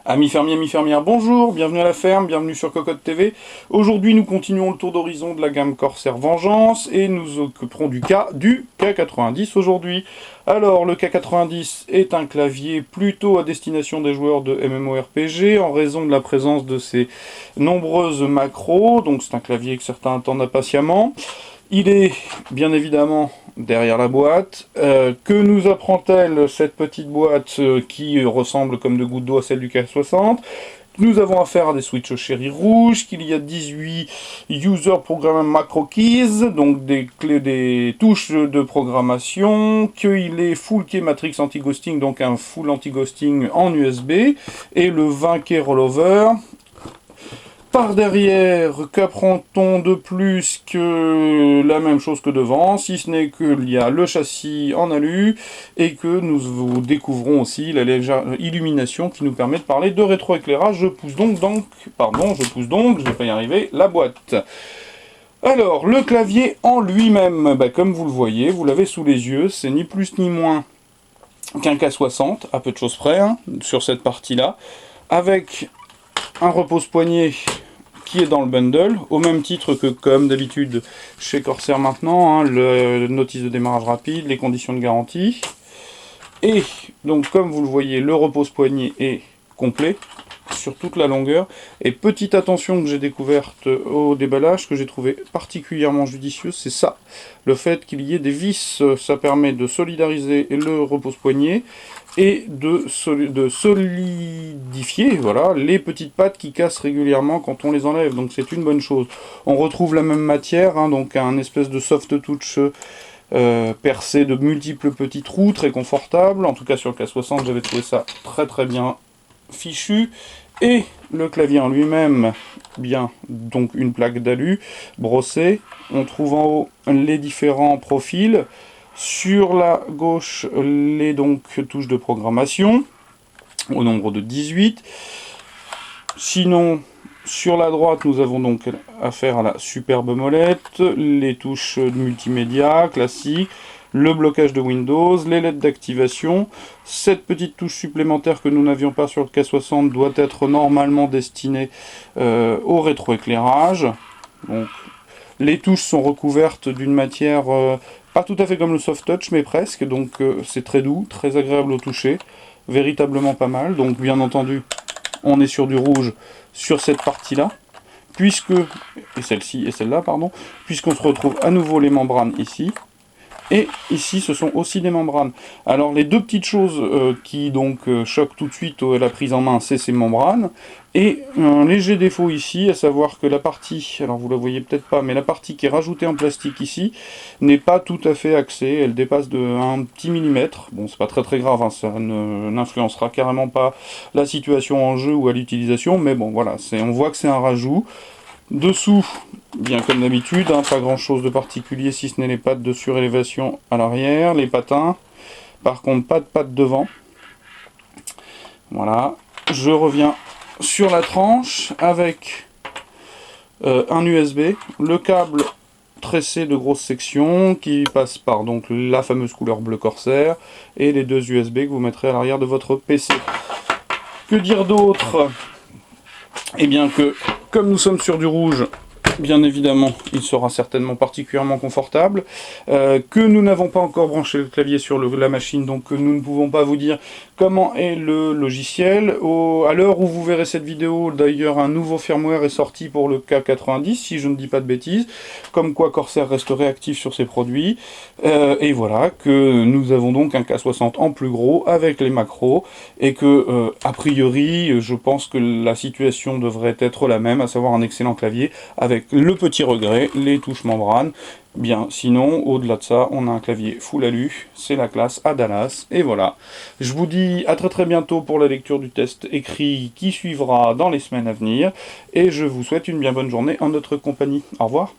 Amis fermiers, amis fermières, bonjour, bienvenue à la ferme, bienvenue sur Cocotte TV. Aujourd'hui, nous continuons le tour d'horizon de la gamme Corsair Vengeance et nous occuperons du cas du K90 aujourd'hui. Alors, le K90 est un clavier plutôt à destination des joueurs de MMORPG en raison de la présence de ses nombreuses macros, donc c'est un clavier que certains attendent impatiemment. Il est bien évidemment derrière la boîte. Que nous apprend-elle cette petite boîte qui ressemble comme de gouttes d'eau à celle du K60? Nous avons affaire à des switches chéri rouges, qu'il y a 18 User Program Macro Keys, donc des touches de programmation, qu'il est full key matrix anti-ghosting, donc un full anti-ghosting en USB, et le 20 key rollover. Par derrière, qu'apprend-on de plus que la même chose que devant, si ce n'est qu'il y a le châssis en alu et que nous découvrons aussi la légère illumination qui nous permet de parler de rétroéclairage. Je pousse donc, je vais pas y arriver, la boîte. Alors, le clavier en lui-même, comme vous le voyez, vous l'avez sous les yeux, c'est ni plus ni moins qu'un K60, à peu de choses près, hein, sur cette partie-là, avec un repose-poignet qui est dans le bundle, au même titre que comme d'habitude chez Corsair maintenant, hein, le notice de démarrage rapide, les conditions de garantie. Et donc comme vous le voyez, le repose-poignet est complet sur toute la longueur. Et petite attention que j'ai découverte au déballage, que j'ai trouvé particulièrement judicieuse, c'est ça. Le fait qu'il y ait des vis, ça permet de solidariser le repose-poignet et de solidifier voilà, les petites pattes qui cassent régulièrement quand on les enlève. Donc c'est une bonne chose. On retrouve la même matière, hein, donc un espèce de soft touch percé de multiples petits trous, très confortable. En tout cas sur le K60, j'avais trouvé ça très très bien fichu. Et le clavier en lui-même, bien, donc une plaque d'alu brossée. On trouve en haut les différents profils. Sur la gauche, les touches de programmation, au nombre de 18. Sinon, sur la droite, nous avons donc affaire à la superbe molette, les touches multimédia classiques, le blocage de Windows, les LED d'activation. Cette petite touche supplémentaire que nous n'avions pas sur le K60 doit être normalement destinée au rétroéclairage. Donc, les touches sont recouvertes d'une matière pas tout à fait comme le soft touch, mais presque. Donc c'est très doux, très agréable au toucher, véritablement pas mal. Donc bien entendu, on est sur du rouge sur cette partie-là, et celle-ci et celle-là, pardon, puisqu'on se retrouve à nouveau les membranes ici. Et ici, ce sont aussi des membranes. Alors, les deux petites choses qui donc choquent tout de suite à la prise en main, c'est ces membranes. Et un léger défaut ici, à savoir que la partie, alors vous la voyez peut-être pas, mais la partie qui est rajoutée en plastique ici, n'est pas tout à fait axée. Elle dépasse de un petit millimètre. Bon, c'est pas très très grave, hein, ça n'influencera carrément pas la situation en jeu ou à l'utilisation. Mais bon, voilà, on voit que c'est un rajout. Dessous, bien comme d'habitude, hein, pas grand chose de particulier si ce n'est les pattes de surélévation à l'arrière, les patins. Par contre, pas de pattes devant. Voilà. Je reviens sur la tranche avec un USB, le câble tressé de grosse section qui passe par donc la fameuse couleur bleu Corsair et les deux USB que vous mettrez à l'arrière de votre PC. Que dire d'autre? Eh bien que, comme nous sommes sur du rouge, bien évidemment, il sera certainement particulièrement confortable. Que nous n'avons pas encore branché le clavier sur la machine, donc nous ne pouvons pas vous dire comment est le logiciel. À l'heure où vous verrez cette vidéo, d'ailleurs, un nouveau firmware est sorti pour le K90, si je ne dis pas de bêtises, comme quoi Corsair reste réactif sur ses produits. Et voilà, que nous avons donc un K60 en plus gros, avec les macros, et que, a priori, je pense que la situation devrait être la même, à savoir un excellent clavier, avec le petit regret, les touches membranes. Bien, sinon, au-delà de ça, on a un clavier full alu, c'est la classe à Dallas, et voilà. Je vous dis à très très bientôt pour la lecture du test écrit qui suivra dans les semaines à venir, et je vous souhaite une bien bonne journée en notre compagnie. Au revoir.